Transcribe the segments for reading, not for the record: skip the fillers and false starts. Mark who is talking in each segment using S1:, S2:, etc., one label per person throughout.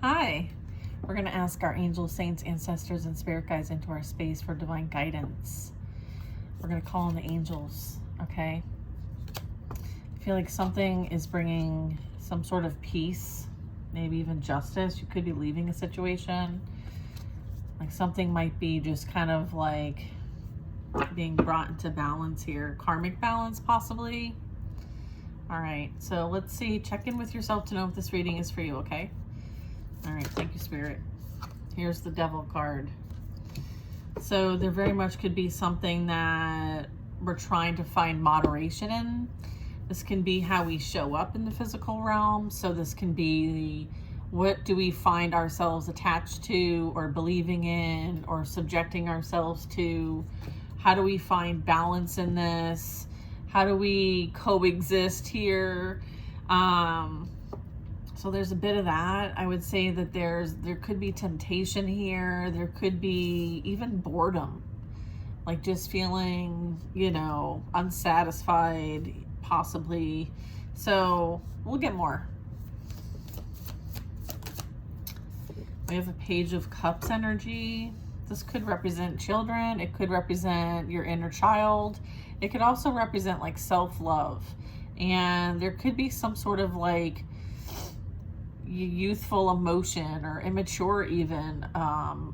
S1: Hi. We're going to ask our angels, saints, ancestors, and spirit guides into our space for divine guidance. We're going to call on the angels, okay? I feel like something is bringing some sort of peace, maybe even justice. You could be leaving a situation. Like something might be just kind of like being brought into balance here. Karmic balance, possibly. All right, so let's see. Check in with yourself to know if this reading is for you, okay? All right, thank you, Spirit. Here's the Devil card. So there very much could be something that we're trying to find moderation in. This can be how we show up in the physical realm. So this can be, what do we find ourselves attached to or believing in or subjecting ourselves to? How do we find balance in this? How do we coexist here? So there's a bit of that. I would say that there could be temptation here. There could be even boredom, like just feeling, unsatisfied, possibly. So we'll get more. We have a Page of Cups energy. This could represent children. It could represent your inner child. It could also represent like self-love. And there could be some sort of like youthful emotion or immature even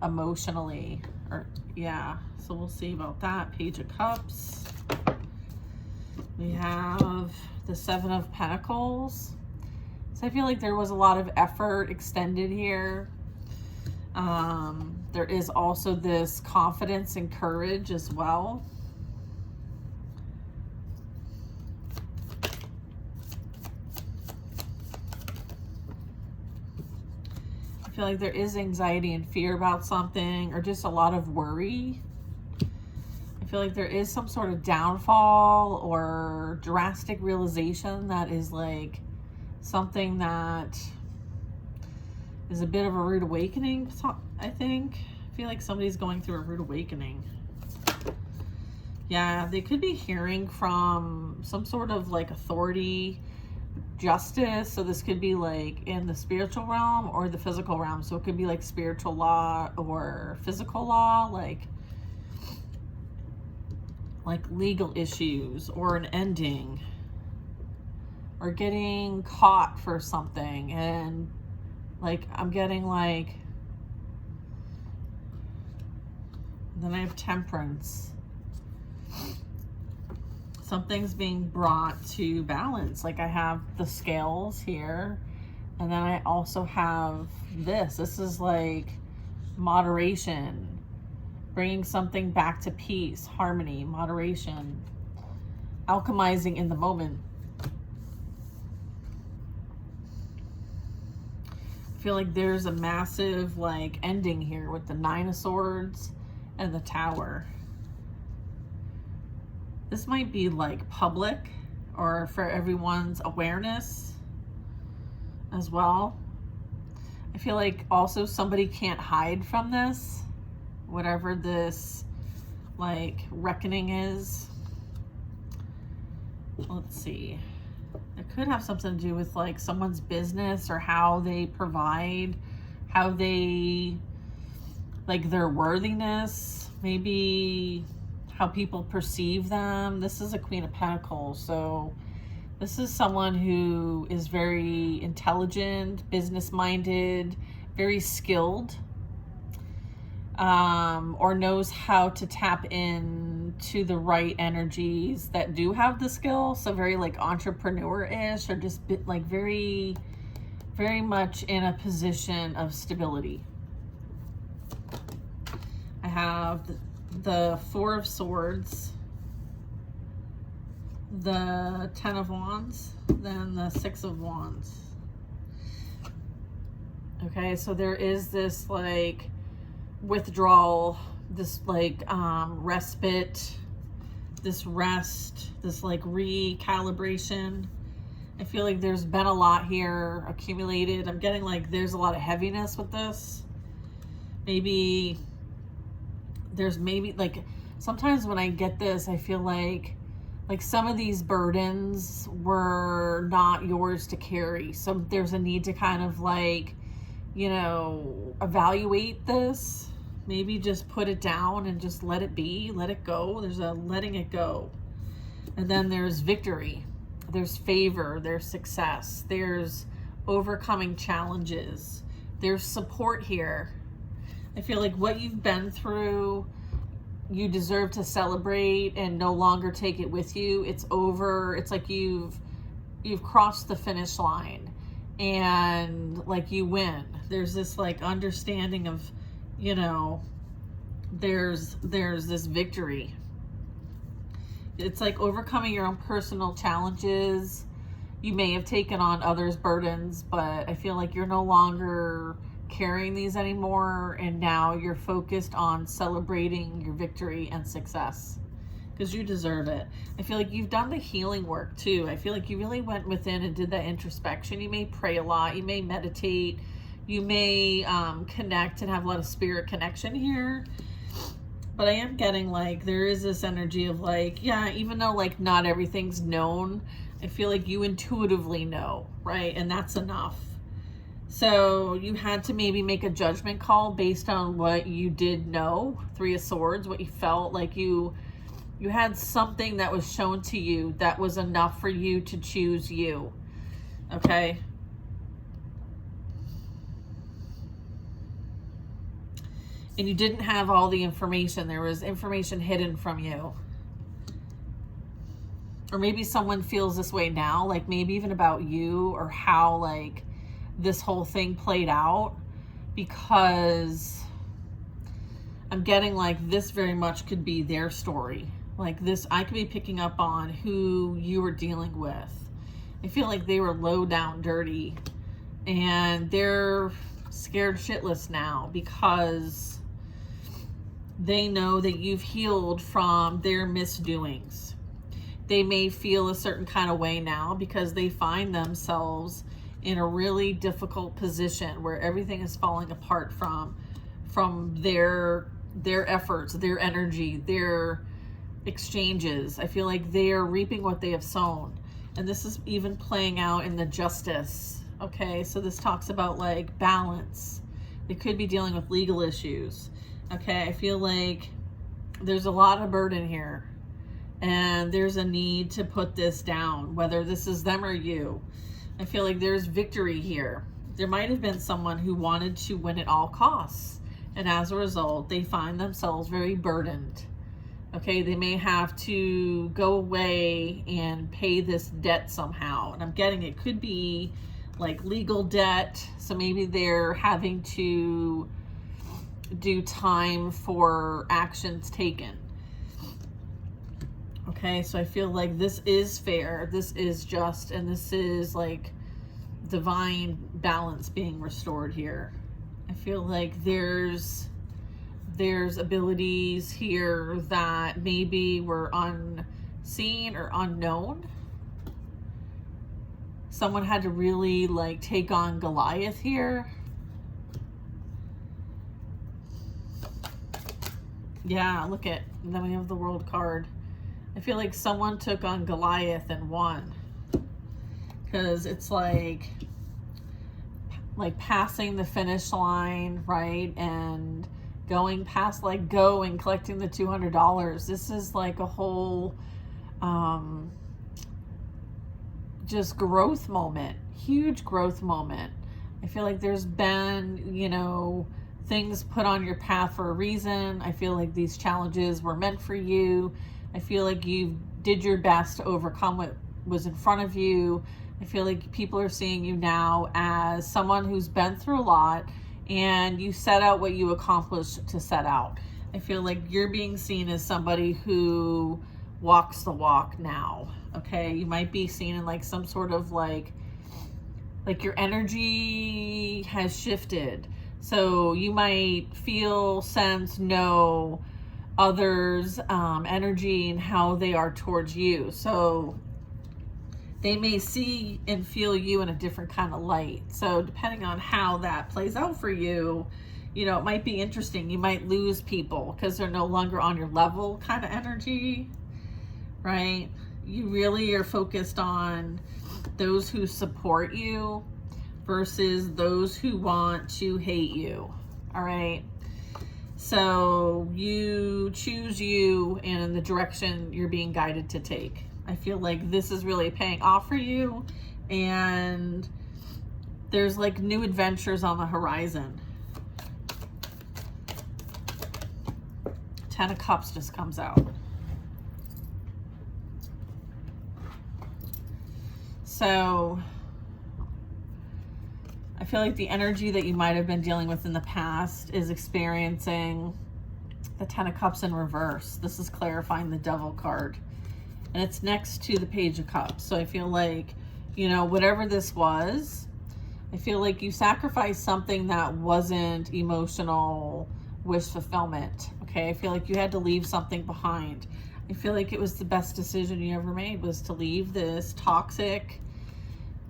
S1: emotionally. So we'll see about that. Page of Cups. We have the Seven of Pentacles. So I feel like there was a lot of effort extended here. There is also this confidence and courage as well. I feel like there is anxiety and fear about something, or just a lot of worry. I feel like there is some sort of downfall or drastic realization that is like something that is a bit of a rude awakening, I think. I feel like somebody's going through a rude awakening. Yeah, they could be hearing from some sort of like authority, justice. So this could be like in the spiritual realm or the physical realm. So it could be like spiritual law or physical law, like legal issues or an ending or getting caught for something. And like I'm getting like, then I have Temperance. Something's being brought to balance. Like I have the scales here, and then I also have this. This is like moderation, bringing something back to peace, harmony, moderation, alchemizing in the moment. I feel like there's a massive like ending here with the Nine of Swords and the Tower. This might be like public or for everyone's awareness as well. I feel like also somebody can't hide from this, whatever this like reckoning is. Let's see. It could have something to do with like someone's business or how they provide, how they, like their worthiness, maybe how people perceive them. This is a Queen of Pentacles. So this is someone who is very intelligent, business-minded, very skilled, or knows how to tap into the right energies that do have the skill. So very like entrepreneur-ish, or just like very, very much in a position of stability. I have the Four of Swords, the Ten of Wands, then the Six of Wands. Okay, so there is this like withdrawal, this like respite, this rest, this like recalibration. I feel like there's been a lot here accumulated. I'm getting like there's a lot of heaviness with this. Maybe there's like sometimes when I get this, I feel like some of these burdens were not yours to carry. So there's a need to kind of like you know, evaluate this. Maybe just put it down and just let it be, let it go. There's a letting it go. And then there's victory. There's favor, there's success, there's overcoming challenges, there's support here. I feel like what you've been through, you deserve to celebrate and no longer take it with you. It's over. It's like you've crossed the finish line and like you win. There's this like understanding of, you know, there's this victory. It's like overcoming your own personal challenges. You may have taken on others' burdens, but I feel like you're no longer carrying these anymore, and now you're focused on celebrating your victory and success because you deserve it. I feel like you've done the healing work too. I feel like you really went within and did that introspection. You may pray a lot, you may meditate, you may connect and have a lot of spirit connection here. But I am getting like there is this energy of like, yeah, even though like not everything's known, I feel like you intuitively know, right? And that's enough. So you had to maybe make a judgment call based on what you did know, Three of Swords, what you felt like you had something that was shown to you that was enough for you to choose you, okay? And you didn't have all the information. There was information hidden from you. Or maybe someone feels this way now, like maybe even about you or how like this whole thing played out, because I'm getting like this very much could be their story. Like this, I could be picking up on who you were dealing with. I feel like they were low down dirty and they're scared shitless now because they know that you've healed from their misdoings. They may feel a certain kind of way now because they find themselves in a really difficult position where everything is falling apart from their efforts, their energy, their exchanges. I feel like they are reaping what they have sown. And this is even playing out in the justice. Okay, so this talks about like balance. They could be dealing with legal issues. Okay, I feel like there's a lot of burden here and there's a need to put this down, whether this is them or you. I feel like there's victory here. There might have been someone who wanted to win at all costs, and as a result, they find themselves very burdened. Okay, they may have to go away and pay this debt somehow. And I'm getting it could be like legal debt. So maybe they're having to do time for actions taken. Okay, so I feel like this is fair, this is just, and this is like divine balance being restored here. I feel like there's abilities here that maybe were unseen or unknown. Someone had to really like take on Goliath here. Yeah, look at, and then we have the World card. I feel like someone took on Goliath and won. Because it's like passing the finish line, right? And going past like go and collecting the $200. This is like a whole just growth moment, huge growth moment. I feel like there's been, you know, things put on your path for a reason. I feel like these challenges were meant for you. I feel like you did your best to overcome what was in front of you. I feel like people are seeing you now as someone who's been through a lot and you set out what you accomplished to set out. I feel like you're being seen as somebody who walks the walk now. Okay, you might be seen in like some sort of like your energy has shifted. So you might feel, sense, know others' energy and how they are towards you. So they may see and feel you in a different kind of light. So depending on how that plays out for you, you know, it might be interesting. You might lose people because they're no longer on your level kind of energy, right? You really are focused on those who support you. versus those who want to hate you. All right. So you choose you and the direction you're being guided to take. I feel like this is really paying off for you, and there's like new adventures on the horizon. Ten of Cups just comes out. So I feel like the energy that you might have been dealing with in the past is experiencing the Ten of Cups in reverse. This is clarifying the Devil card. And it's next to the Page of Cups. So I feel like, you know, whatever this was, I feel like you sacrificed something that wasn't emotional wish fulfillment. Okay, I feel like you had to leave something behind. I feel like it was the best decision you ever made, was to leave this toxic,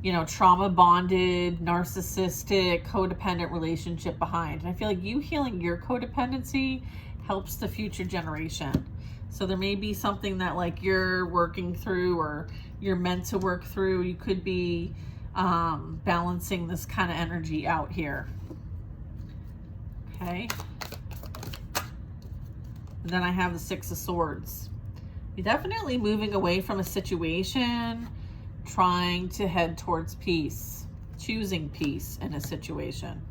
S1: you know, trauma bonded, narcissistic, codependent relationship behind. And I feel like you healing your codependency helps the future generation. So there may be something that like you're working through or you're meant to work through. You could be balancing this kind of energy out here. Okay. And then I have the Six of Swords. You're definitely moving away from a situation, trying to head towards peace, choosing peace in a situation.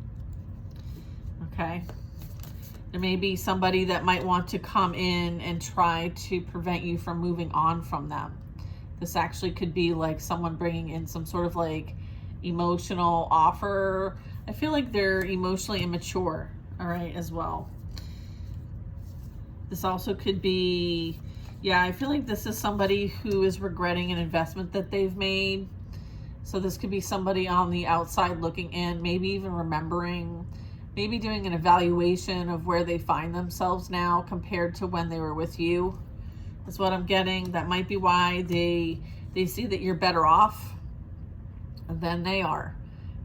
S1: Okay. There may be somebody that might want to come in and try to prevent you from moving on from them. This actually could be like someone bringing in some sort of like emotional offer. I feel like they're emotionally immature, all right, as well. This also could be, yeah, I feel like this is somebody who is regretting an investment that they've made. So this could be somebody on the outside looking in, maybe even remembering, maybe doing an evaluation of where they find themselves now compared to when they were with you. That's what I'm getting. That might be why they see that you're better off than they are.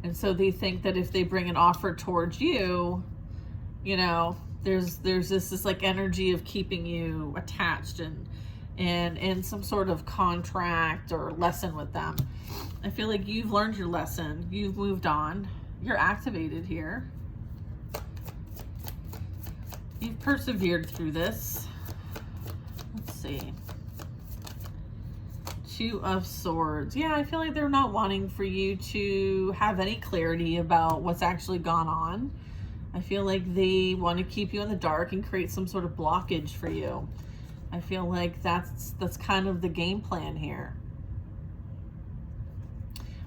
S1: And so they think that if they bring an offer towards you, you know, there's this like energy of keeping you attached and in some sort of contract or lesson with them. I feel like you've learned your lesson. You've moved on. You're activated here. You've persevered through this. Let's see. Two of Swords. Yeah, I feel like they're not wanting for you to have any clarity about what's actually gone on. I feel like they want to keep you in the dark and create some sort of blockage for you. I feel like that's kind of the game plan here.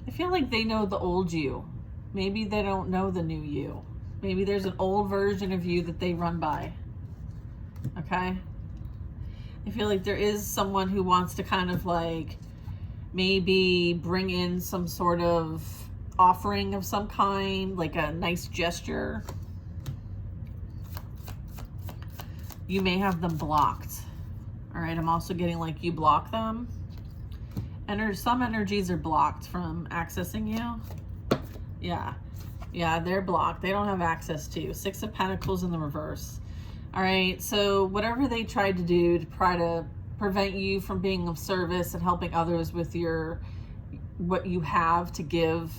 S1: I feel like they know the old you. Maybe they don't know the new you. Maybe there's an old version of you that they run by. Okay? I feel like there is someone who wants to kind of like maybe bring in some sort of offering of some kind, like a nice gesture. You may have them blocked. All right, I'm also getting like you block them. And some energies are blocked from accessing you. Yeah, they're blocked. They don't have access to you. Six of Pentacles in the reverse. All right, so whatever they tried to do to try to prevent you from being of service and helping others with what you have to give,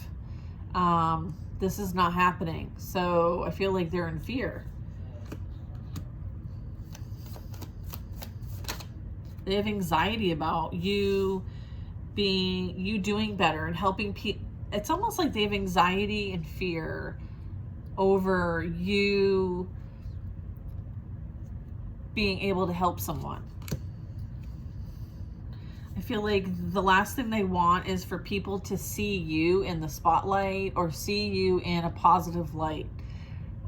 S1: this is not happening. So I feel like they're in fear. They have anxiety about you doing better and helping people. It's almost like they have anxiety and fear over you being able to help someone. I feel like the last thing they want is for people to see you in the spotlight or see you in a positive light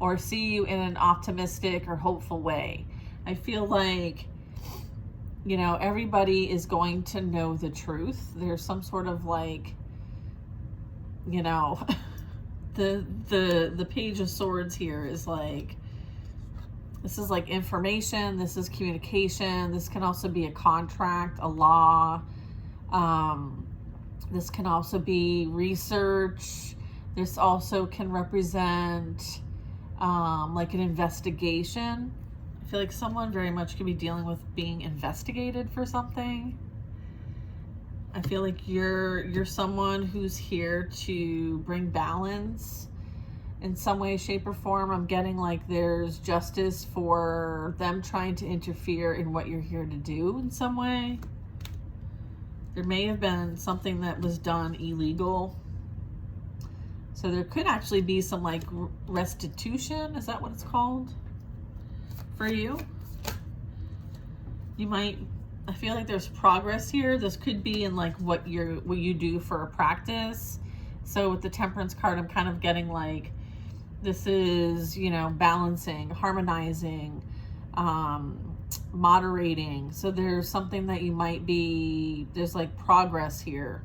S1: or see you in an optimistic or hopeful way. I feel like, you know, everybody is going to know the truth. There's some sort of like, you know, the Page of Swords here is like, this is like information, this is communication, this can also be a contract, a law, this can also be research, this also can represent like an investigation. I feel like someone very much could be dealing with being investigated for something. I feel like you're someone who's here to bring balance in some way, shape, or form. I'm getting like there's justice for them trying to interfere in what you're here to do in some way. There may have been something that was done illegal. So there could actually be some like restitution. Is that what it's called for you? You might, I feel like there's progress here. This could be in like what you do for a practice. So with the Temperance card, I'm kind of getting like, this is, you know, balancing, harmonizing, moderating. So there's something that you might be, there's like progress here.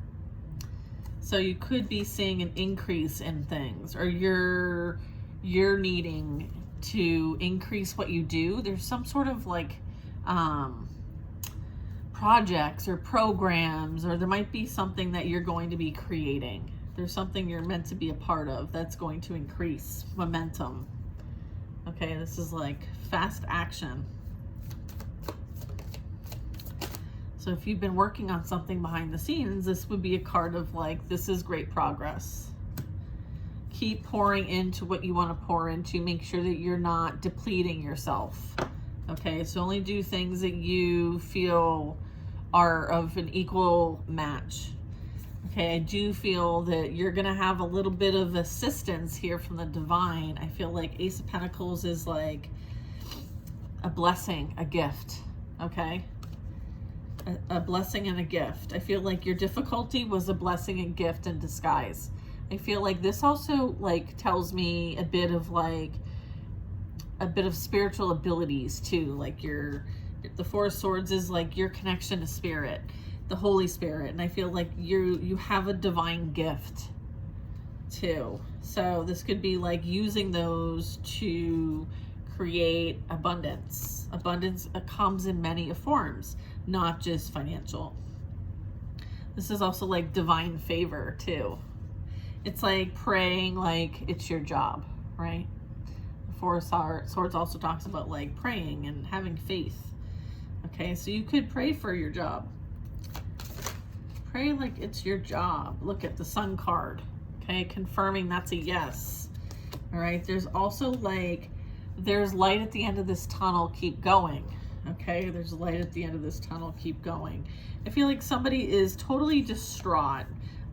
S1: So you could be seeing an increase in things, or you're needing to increase what you do. There's some sort of like projects or programs, or there might be something that you're going to be creating. There's something you're meant to be a part of that's going to increase momentum. Okay, this is like fast action. So if you've been working on something behind the scenes, this would be a card of like, this is great progress. Keep pouring into what you want to pour into. Make sure that you're not depleting yourself. Okay, so only do things that you feel are of an equal match. Okay, I do feel that you're going to have a little bit of assistance here from the divine. I feel like Ace of Pentacles is like a blessing, a gift. Okay, a blessing and a gift. I feel like your difficulty was a blessing and gift in disguise. I feel like this also like tells me a bit of spiritual abilities too. Like the Four of Swords is like your connection to spirit, the Holy Spirit. And I feel like you have a divine gift too. So this could be like using those to create abundance. Abundance comes in many forms, not just financial. This is also like divine favor too. It's like praying like it's your job, right? The Four of Swords also talks about like praying and having faith. Okay, so you could pray for your job. Pray like it's your job. Look at the Sun card. Okay, confirming that's a yes. All right, there's also like, there's light at the end of this tunnel, keep going. Okay, there's light at the end of this tunnel, keep going. I feel like somebody is totally distraught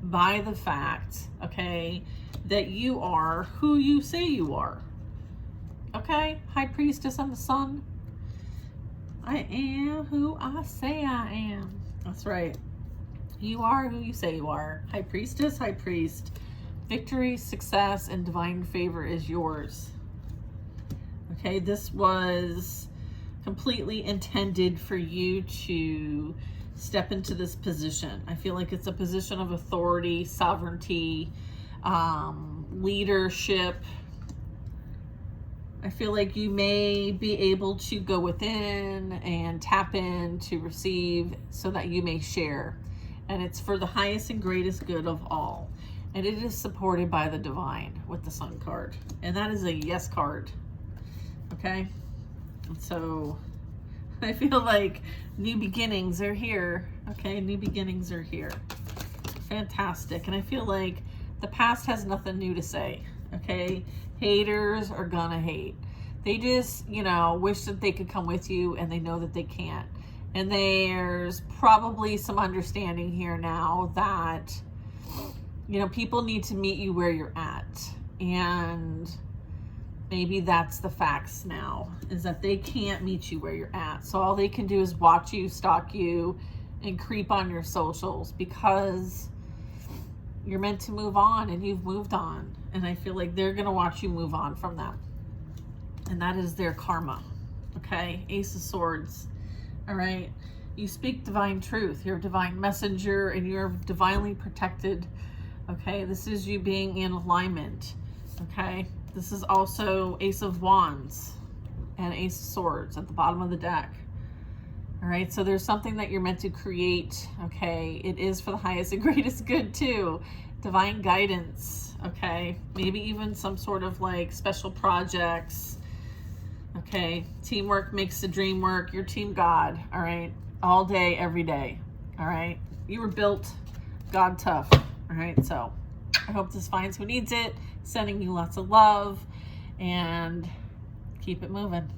S1: by the fact, okay, that you are who you say you are. Okay, High Priestess and the Sun. I am who I say I am. That's right. You are who you say you are. High Priestess, High Priest. Victory, success, and divine favor is yours. Okay, this was completely intended for you to step into this position. I feel like it's a position of authority, sovereignty, leadership. I feel like you may be able to go within and tap in to receive so that you may share. And it's for the highest and greatest good of all. And it is supported by the divine with the Sun card. And that is a yes card. Okay? And so I feel like new beginnings are here. Okay? New beginnings are here. Fantastic. And I feel like the past has nothing new to say. Okay? Haters are gonna hate. They just, you know, wish that they could come with you, and they know that they can't. And there's probably some understanding here now that, you know, people need to meet you where you're at. And maybe that's the facts now, is that they can't meet you where you're at. So all they can do is watch you, stalk you, and creep on your socials, because you're meant to move on, and you've moved on. And I feel like they're going to watch you move on from them. And that is their karma. Okay? Ace of Swords. All right? You speak divine truth. You're a divine messenger, and you're divinely protected. Okay? This is you being in alignment. Okay? This is also Ace of Wands and Ace of Swords at the bottom of the deck. All right? So there's something that you're meant to create. Okay? It is for the highest and greatest good too. Divine guidance. Okay, maybe even some sort of like special projects. Okay, teamwork makes the dream work. Your team God. All right, all day, every day. All right, You were built God tough. All right. So I hope this finds who needs it. Sending you lots of love and keep it moving.